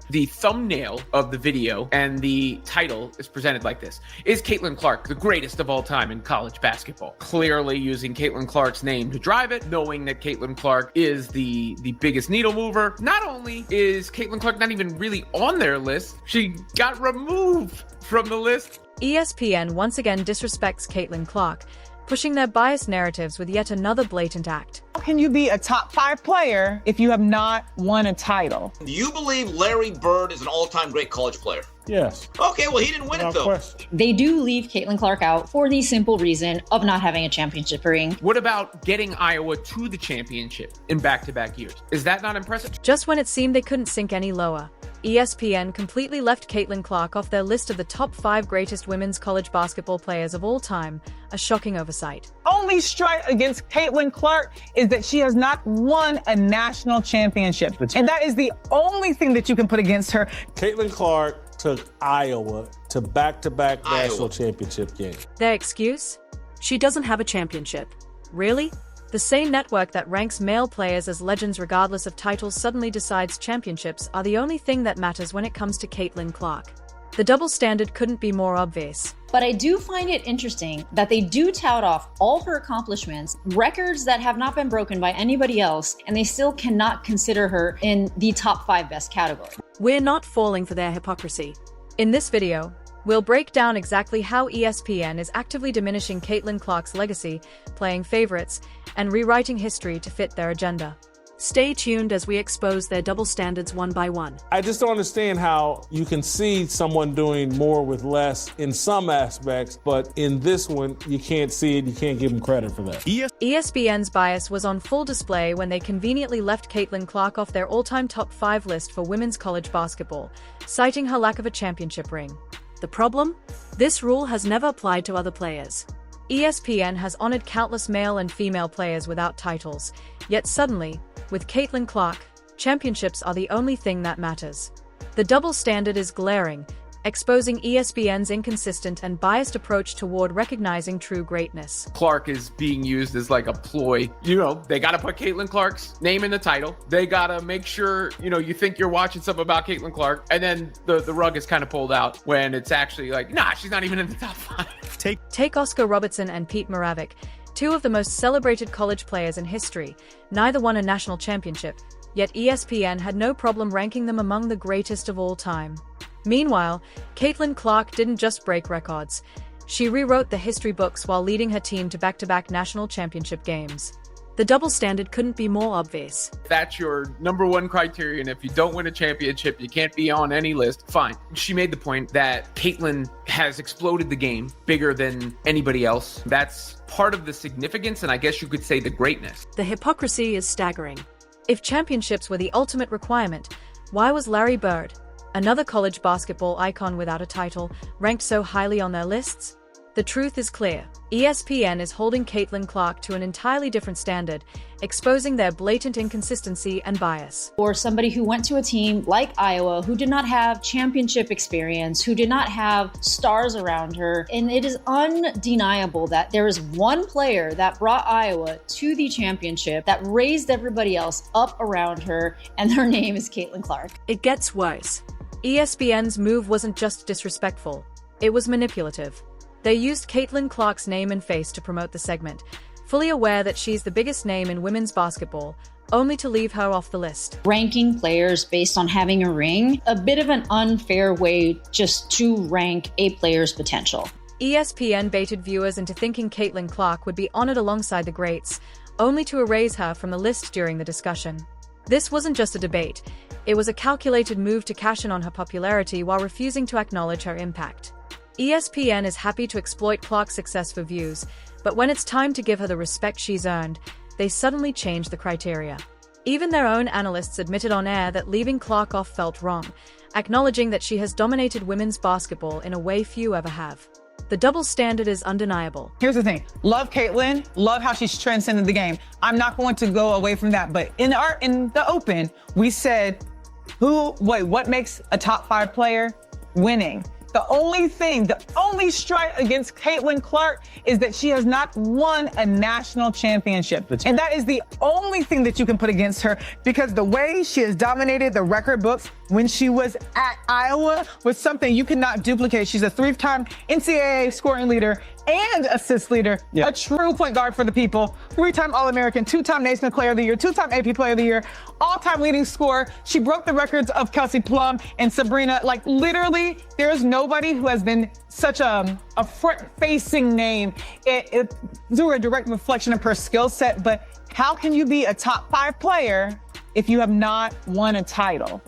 The thumbnail of the video and the title is presented like this. Is Caitlin Clark the greatest of all time in college basketball? Clearly using Caitlin Clark's name to drive it, knowing that Caitlin Clark is the biggest needle mover. Not only is Caitlin Clark not even really on their list, she got removed from the list. ESPN once again disrespects Caitlin Clark, pushing their biased narratives with yet another blatant act. How can you be a top 5 player if you have not won a title? Do you believe Larry Bird is an all-time great college player? Yes. Okay, well, he didn't win it, though. Question. They do leave Caitlin Clark out for the simple reason of not having a championship ring. What about getting Iowa to the championship in back-to-back years? Is that not impressive? Just when it seemed they couldn't sink any lower, ESPN completely left Caitlin Clark off their list of the top 5 greatest women's college basketball players of all time, a shocking oversight. Only strike against Caitlin Clark is that she has not won a national championship. And that is the only thing that you can put against her. Caitlin Clark took Iowa to back-to-back national championship games. Their excuse? She doesn't have a championship. Really? The same network that ranks male players as legends regardless of titles suddenly decides championships are the only thing that matters when it comes to Caitlin Clark. The double standard couldn't be more obvious. But I do find it interesting that they do tout off all her accomplishments, records that have not been broken by anybody else, and they still cannot consider her in the top 5 best category. We're not falling for their hypocrisy. In this video, we'll break down exactly how ESPN is actively diminishing Caitlin Clark's legacy, playing favorites, and rewriting history to fit their agenda. Stay tuned as we expose their double standards one by one. I just don't understand how you can see someone doing more with less in some aspects, but in this one, you can't see it, you can't give them credit for that. ESPN's bias was on full display when they conveniently left Caitlin Clark off their all-time top 5 list for women's college basketball, citing her lack of a championship ring. The problem? This rule has never applied to other players. ESPN has honored countless male and female players without titles, yet suddenly, with Caitlin Clark, championships are the only thing that matters. The double standard is glaring, exposing ESPN's inconsistent and biased approach toward recognizing true greatness. Clark is being used as like a ploy. They got to put Caitlin Clark's name in the title. They got to make sure, you think you're watching something about Caitlin Clark, and then the rug is kind of pulled out when it's actually like, nah, she's not even in the top 5. Take Oscar Robertson and Pete Maravich, 2 of the most celebrated college players in history. Neither won a national championship, yet ESPN had no problem ranking them among the greatest of all time. Meanwhile, Caitlin Clark didn't just break records. She rewrote the history books while leading her team to back-to-back national championship games. The double standard couldn't be more obvious. That's your number one criterion. If you don't win a championship, you can't be on any list. Fine. She made the point that Caitlin has exploded the game bigger than anybody else. That's part of the significance, and I guess you could say the greatness. The hypocrisy is staggering. If championships were the ultimate requirement, why was Larry Bird, another college basketball icon without a title, ranked so highly on their lists? The truth is clear. ESPN is holding Caitlin Clark to an entirely different standard, exposing their blatant inconsistency and bias. Or somebody who went to a team like Iowa who did not have championship experience, who did not have stars around her. And it is undeniable that there is one player that brought Iowa to the championship that raised everybody else up around her, and their name is Caitlin Clark. It gets worse. ESPN's move wasn't just disrespectful, it was manipulative. They used Caitlin Clark's name and face to promote the segment, fully aware that she's the biggest name in women's basketball, only to leave her off the list. Ranking players based on having a ring, a bit of an unfair way just to rank a player's potential. ESPN baited viewers into thinking Caitlin Clark would be honored alongside the greats, only to erase her from the list during the discussion. This wasn't just a debate, it was a calculated move to cash in on her popularity while refusing to acknowledge her impact. ESPN is happy to exploit Clark's success for views, but when it's time to give her the respect she's earned, they suddenly change the criteria. Even their own analysts admitted on air that leaving Clark off felt wrong, acknowledging that she has dominated women's basketball in a way few ever have. The double standard is undeniable. Here's the thing. Love Caitlin, love how she's transcended the game. I'm not going to go away from that, but in the open, we said, what makes a top 5 player? Winning. The only strike against Caitlin Clark is that she has not won a national championship. And that is the only thing that you can put against her, because the way she has dominated the record books when she was at Iowa was something you could not duplicate. She's a 3-time NCAA scoring leader and assist leader, a true point guard for the people, 3-time All-American, 2-time Naismith Player of the Year, 2-time AP Player of the Year, all-time leading scorer. She broke the records of Kelsey Plum and Sabrina. Like, literally, there's nobody who has been such a front-facing name. It's through a direct reflection of her skill set, but how can you be a top 5 player if you have not won a title?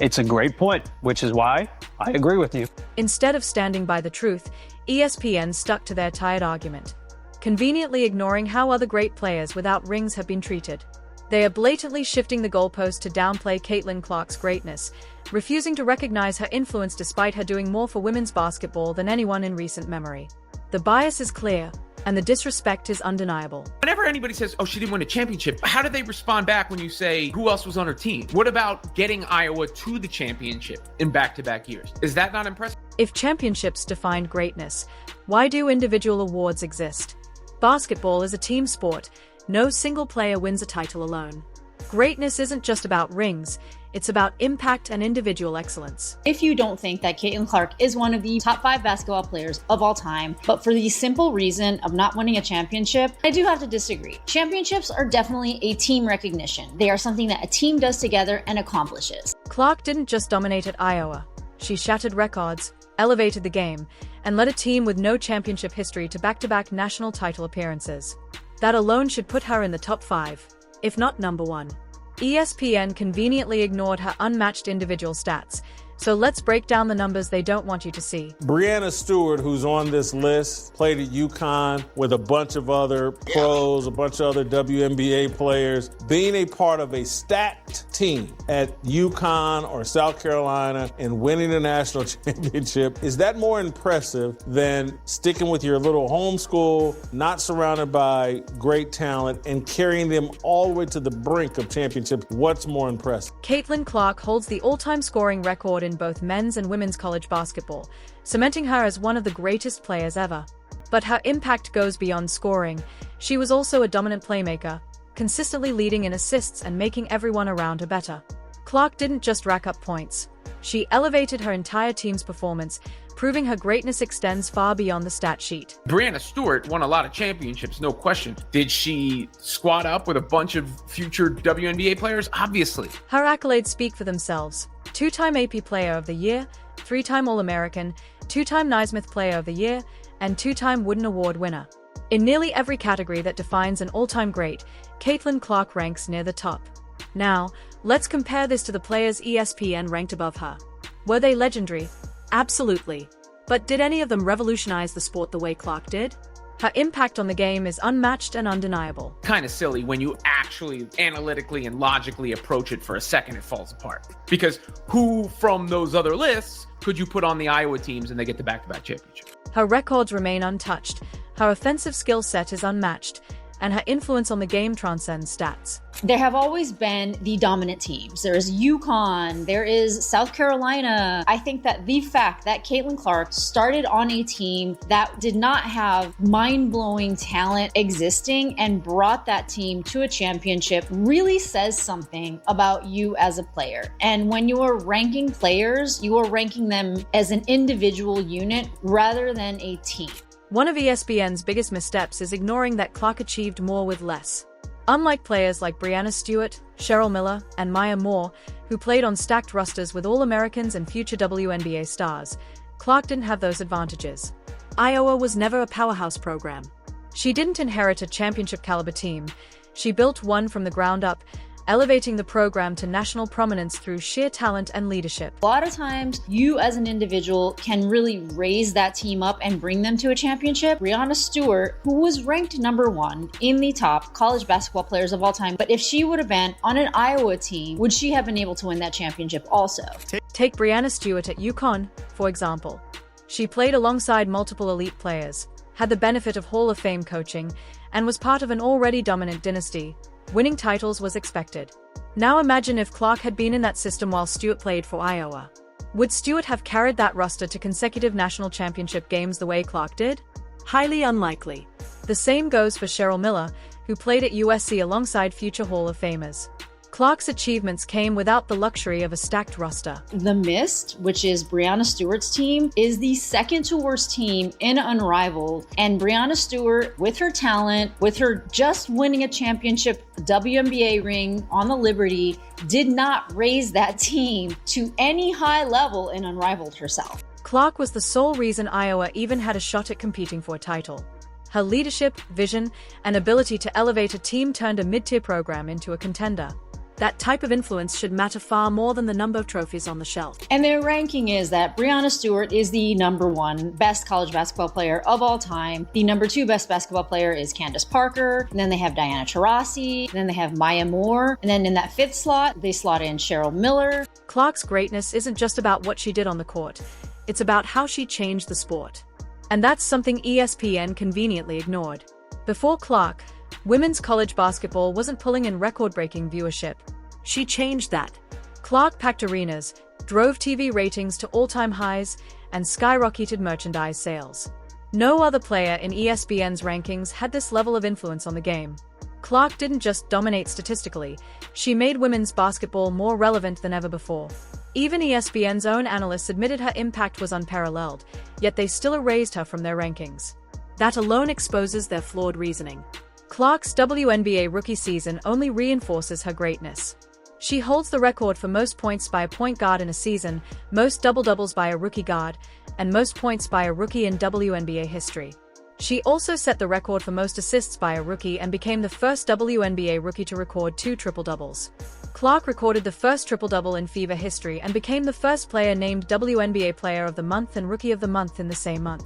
It's a great point, which is why I agree with you. Instead of standing by the truth, ESPN stuck to their tired argument, conveniently ignoring how other great players without rings have been treated. They are blatantly shifting the goalpost to downplay Caitlin Clark's greatness, refusing to recognize her influence despite her doing more for women's basketball than anyone in recent memory. The bias is clear, and the disrespect is undeniable. Whenever anybody says, oh, she didn't win a championship, how do they respond back when you say, who else was on her team? What about getting Iowa to the championship in back-to-back years? Is that not impressive? If championships defined greatness, why do individual awards exist? Basketball is a team sport. No single player wins a title alone. Greatness isn't just about rings, it's about impact and individual excellence. If you don't think that Caitlin Clark is one of the top 5 basketball players of all time, but for the simple reason of not winning a championship, I do have to disagree. Championships are definitely a team recognition. They are something that a team does together and accomplishes. Clark didn't just dominate at Iowa. She shattered records, elevated the game, and led a team with no championship history to back-to-back national title appearances. That alone should put her in the top 5, if not number 1. ESPN conveniently ignored her unmatched individual stats, so let's break down the numbers they don't want you to see. Breanna Stewart, who's on this list, played at UConn with a bunch of other pros, a bunch of other WNBA players. Being a part of a stacked team at UConn or South Carolina and winning the national championship, is that more impressive than sticking with your little home school, not surrounded by great talent, and carrying them all the way to the brink of championships? What's more impressive? Caitlin Clark holds the all-time scoring record in both men's and women's college basketball, cementing her as one of the greatest players ever. But her impact goes beyond scoring. She was also a dominant playmaker, consistently leading in assists and making everyone around her better. Clark didn't just rack up points. She elevated her entire team's performance, proving her greatness extends far beyond the stat sheet. Breanna Stewart won a lot of championships, no question. Did she squad up with a bunch of future WNBA players? Obviously. Her accolades speak for themselves. 2-time AP Player of the Year, 3-time All-American, 2-time Naismith Player of the Year, and 2-time Wooden Award winner. In nearly every category that defines an all-time great, Caitlin Clark ranks near the top. Now, let's compare this to the players ESPN ranked above her. Were they legendary? Absolutely. But did any of them revolutionize the sport the way Clark did? Her impact on the game is unmatched and undeniable. Kind of silly when you actually analytically and logically approach it. For a second, it falls apart. Because who from those other lists could you put on the Iowa teams and they get the back-to-back championship? Her records remain untouched, her offensive skill set is unmatched, and her influence on the game transcends stats. There have always been the dominant teams. There is UConn, there is South Carolina. I think that the fact that Caitlin Clark started on a team that did not have mind-blowing talent existing and brought that team to a championship really says something about you as a player. And when you are ranking players, you are ranking them as an individual unit rather than a team. One of ESPN's biggest missteps is ignoring that Clark achieved more with less. Unlike players like Breanna Stewart, Cheryl Miller, and Maya Moore, who played on stacked rosters with All-Americans and future WNBA stars, Clark didn't have those advantages. Iowa was never a powerhouse program. She didn't inherit a championship-caliber team. She built one from the ground up, elevating the program to national prominence through sheer talent and leadership. A lot of times, you as an individual can really raise that team up and bring them to a championship. Breanna Stewart, who was ranked number 1 in the top college basketball players of all time, but if she would have been on an Iowa team, would she have been able to win that championship also? Take Breanna Stewart at UConn, for example. She played alongside multiple elite players, had the benefit of Hall of Fame coaching, and was part of an already dominant dynasty. Winning titles was expected. Now imagine if Clark had been in that system while Stewart played for Iowa. Would Stewart have carried that roster to consecutive national championship games the way Clark did? Highly unlikely. The same goes for Cheryl Miller, who played at USC alongside future Hall of Famers. Clark's achievements came without the luxury of a stacked roster. The Mist, which is Breanna Stewart's team, is the second to worst team in Unrivaled. And Breanna Stewart, with her talent, with her just winning a championship WNBA ring on the Liberty, did not raise that team to any high level in Unrivaled herself. Clark was the sole reason Iowa even had a shot at competing for a title. Her leadership, vision, and ability to elevate a team turned a mid-tier program into a contender. That type of influence should matter far more than the number of trophies on the shelf. And their ranking is that Breanna Stewart is the #1 best college basketball player of all time. The #2 best basketball player is Candace Parker. And then they have Diana Taurasi. And then they have Maya Moore. And then in that 5th slot, they slot in Cheryl Miller. Clark's greatness isn't just about what she did on the court. It's about how she changed the sport. And that's something ESPN conveniently ignored. Before Clark, women's college basketball wasn't pulling in record-breaking viewership. She changed that. Clark packed arenas, drove TV ratings to all-time highs, and skyrocketed merchandise sales. No other player in ESPN's rankings had this level of influence on the game. Clark didn't just dominate statistically, she made women's basketball more relevant than ever before. Even ESPN's own analysts admitted her impact was unparalleled, yet they still erased her from their rankings. That alone exposes their flawed reasoning. Clark's WNBA rookie season only reinforces her greatness. She holds the record for most points by a point guard in a season, most double-doubles by a rookie guard, and most points by a rookie in WNBA history. She also set the record for most assists by a rookie and became the first WNBA rookie to record 2 triple-doubles. Clark recorded the first triple-double in Fever history and became the first player named WNBA Player of the Month and Rookie of the Month in the same month.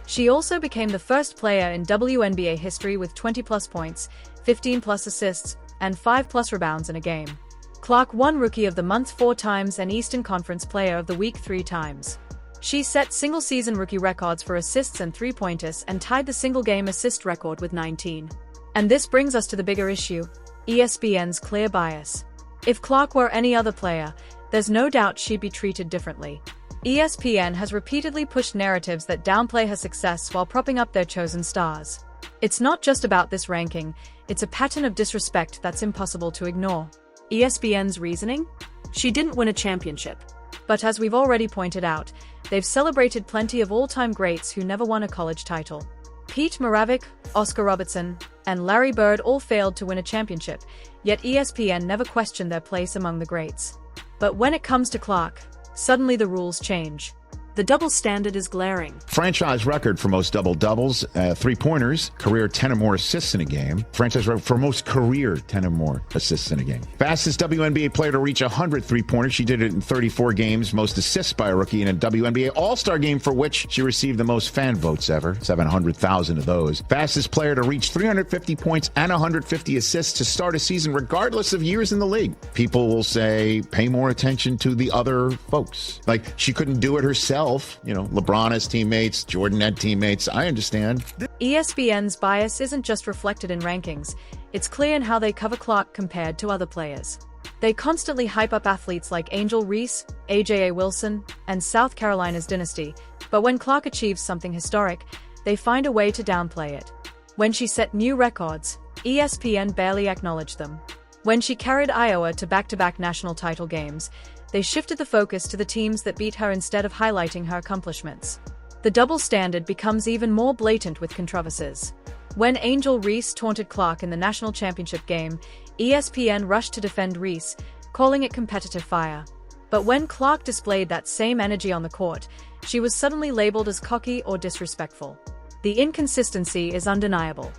She also became the first player in WNBA history with 20-plus points, 15-plus assists, and 5-plus rebounds in a game. Clark won Rookie of the Month 4 times and Eastern Conference Player of the Week 3 times. She set single-season rookie records for assists and three-pointers and tied the single-game assist record with 19. And this brings us to the bigger issue, ESPN's clear bias. If Clark were any other player, there's no doubt she'd be treated differently. ESPN has repeatedly pushed narratives that downplay her success while propping up their chosen stars. It's not just about this ranking, it's a pattern of disrespect that's impossible to ignore. ESPN's reasoning? She didn't win a championship. But as we've already pointed out, they've celebrated plenty of all-time greats who never won a college title. Pete Maravich, Oscar Robertson, and Larry Bird all failed to win a championship, yet ESPN never questioned their place among the greats. But when it comes to Clark, suddenly the rules change. The double standard is glaring. Franchise record for most double-doubles, three-pointers, career 10 or more assists in a game. Franchise record for most career 10 or more assists in a game. Fastest WNBA player to reach 100 three-pointers. She did it in 34 games. Most assists by a rookie in a WNBA All-Star game, for which she received the most fan votes ever, 700,000 of those. Fastest player to reach 350 points and 150 assists to start a season, regardless of years in the league. People will say, pay more attention to the other folks. Like, she couldn't do it herself. You know, LeBron has teammates, Jordan had teammates. I understand. ESPN's bias isn't just reflected in rankings. It's clear in how they cover Clark compared to other players. They constantly hype up athletes like Angel Reese, AJA Wilson, and South Carolina's dynasty, but when Clark achieves something historic, they find a way to downplay it. When she set new records, ESPN barely acknowledged them. When she carried Iowa to back-to-back national title games, they shifted the focus to the teams that beat her instead of highlighting her accomplishments. The double standard becomes even more blatant with controversies. When Angel Reese taunted Clark in the national championship game, ESPN rushed to defend Reese, calling it competitive fire. But when Clark displayed that same energy on the court, she was suddenly labeled as cocky or disrespectful. The inconsistency is undeniable.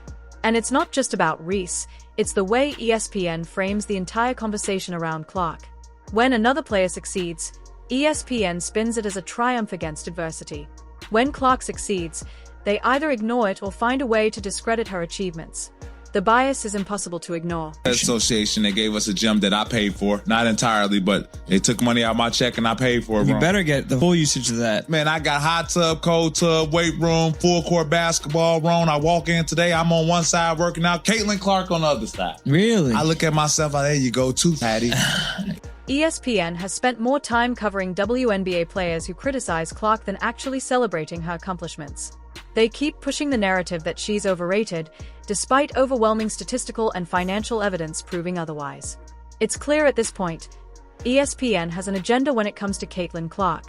And it's not just about Reese, it's the way ESPN frames the entire conversation around Clark. When another player succeeds, ESPN spins it as a triumph against adversity. When Clark succeeds, they either ignore it or find a way to discredit her achievements. The bias is impossible to ignore. Association, they gave us a gym that I paid for, not entirely, but they took money out of my check and I paid for it. You better get the full usage of that. Man, I got hot tub, cold tub, weight room, full court basketball room. I walk in today, I'm on one side working out, Caitlin Clark on the other side. Really? I look at myself, there you go too, Patty. ESPN has spent more time covering WNBA players who criticize Clark than actually celebrating her accomplishments. They keep pushing the narrative that she's overrated, despite overwhelming statistical and financial evidence proving otherwise. It's clear at this point, ESPN has an agenda when it comes to Caitlin Clark.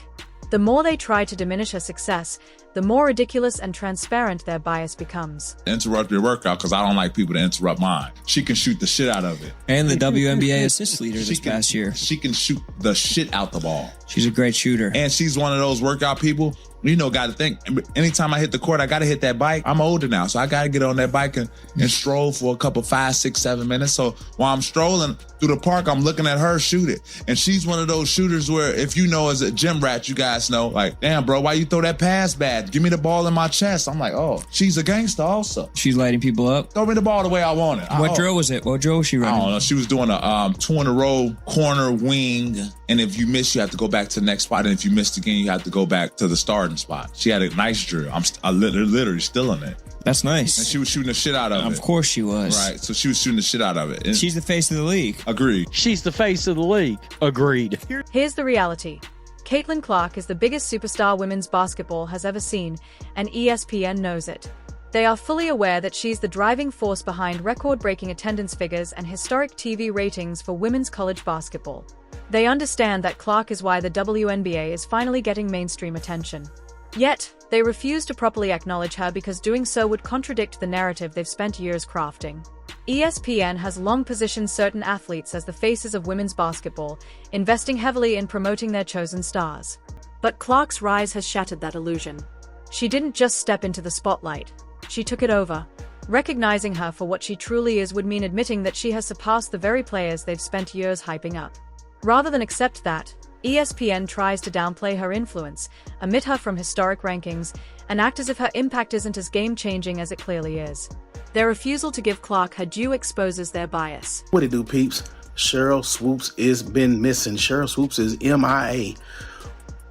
The more they try to diminish her success, the more ridiculous and transparent their bias becomes. Interrupt your workout because I don't like people to interrupt mine. She can shoot the shit out of it. And the WNBA assist leader this past year. She can shoot the shit out the ball. She's a great shooter. And she's one of those workout people, got to think, anytime I hit the court, I got to hit that bike. I'm older now, so I got to get on that bike and stroll for a couple 5, 6, 7 minutes. So while I'm strolling through the park, I'm looking at her shoot it. And she's one of those shooters where, if you know as a gym rat, you guys know, like, damn, bro, why you throw that pass bad? Give me the ball in my chest. I'm like, oh, she's a gangster also. She's lighting people up. Throw me the ball the way I want it. What drill was it? What drill was she running? I don't know. She was doing a 2 in a row corner wing. And if you miss, you have to go back to the next spot. And if you missed again, you have to go back to the starting spot. She had a nice drill. I'm literally still in it. That's nice. And she was shooting the shit out of it. Of course she was. Right. So she was shooting the shit out of it. And she's the face of the league. Agreed. She's the face of the league. Agreed. Here's the reality. Caitlin Clark is the biggest superstar women's basketball has ever seen, and ESPN knows it. They are fully aware that she's the driving force behind record-breaking attendance figures and historic TV ratings for women's college basketball. They understand that Clark is why the WNBA is finally getting mainstream attention. Yet, they refuse to properly acknowledge her because doing so would contradict the narrative they've spent years crafting. ESPN has long positioned certain athletes as the faces of women's basketball, investing heavily in promoting their chosen stars. But Clark's rise has shattered that illusion. She didn't just step into the spotlight, she took it over. Recognizing her for what she truly is would mean admitting that she has surpassed the very players they've spent years hyping up. Rather than accept that, ESPN tries to downplay her influence, omit her from historic rankings, and act as if her impact isn't as game-changing as it clearly is. Their refusal to give Clark her due exposes their bias. What it do, peeps? Cheryl Swoops is been missing. Cheryl Swoops is MIA.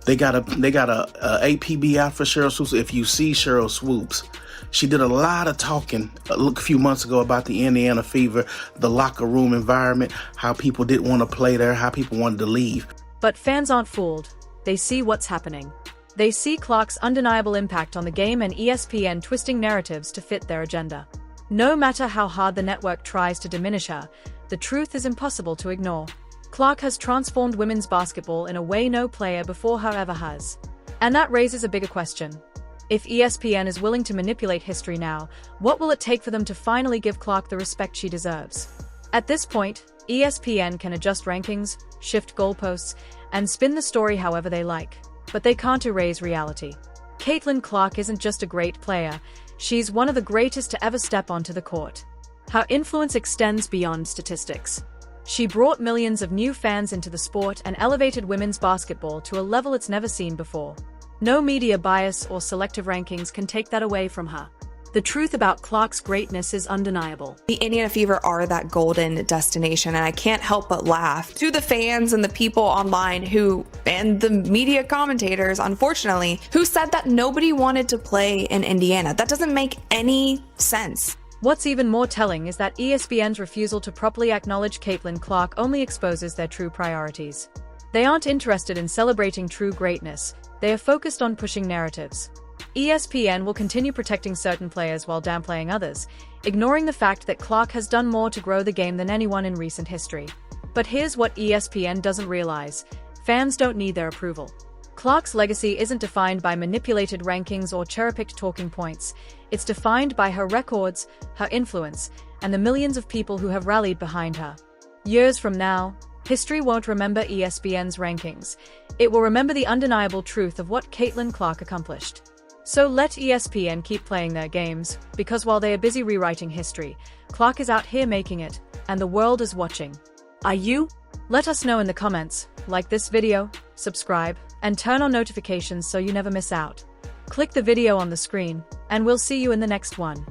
They got a APB out for Cheryl Swoops. If you see Cheryl Swoops, she did a lot of talking a few months ago about the Indiana Fever, the locker room environment, how people didn't want to play there, how people wanted to leave. But fans aren't fooled. They see what's happening. They see Clark's undeniable impact on the game and ESPN twisting narratives to fit their agenda. No matter how hard the network tries to diminish her, the truth is impossible to ignore. Clark has transformed women's basketball in a way no player before her ever has. And that raises a bigger question. If ESPN is willing to manipulate history now, what will it take for them to finally give Clark the respect she deserves? At this point, ESPN can adjust rankings, shift goalposts, and spin the story however they like. But they can't erase reality. Caitlin Clark isn't just a great player, she's one of the greatest to ever step onto the court. Her influence extends beyond statistics. She brought millions of new fans into the sport and elevated women's basketball to a level it's never seen before. No media bias or selective rankings can take that away from her. The truth about Clark's greatness is undeniable. The Indiana Fever are that golden destination, and I can't help but laugh to the fans and the people online and the media commentators, unfortunately, who said that nobody wanted to play in Indiana. That doesn't make any sense. What's even more telling is that ESPN's refusal to properly acknowledge Caitlin Clark only exposes their true priorities. They aren't interested in celebrating true greatness, they are focused on pushing narratives. ESPN will continue protecting certain players while downplaying others, ignoring the fact that Clark has done more to grow the game than anyone in recent history. But here's what ESPN doesn't realize: fans don't need their approval. Clark's legacy isn't defined by manipulated rankings or cherry-picked talking points. It's defined by her records, her influence, and the millions of people who have rallied behind her. Years from now, history won't remember ESPN's rankings. It will remember the undeniable truth of what Caitlin Clark accomplished. So let ESPN keep playing their games, because while they are busy rewriting history, Clark is out here making it, and the world is watching. Are you? Let us know in the comments, like this video, subscribe, and turn on notifications so you never miss out. Click the video on the screen, and we'll see you in the next one.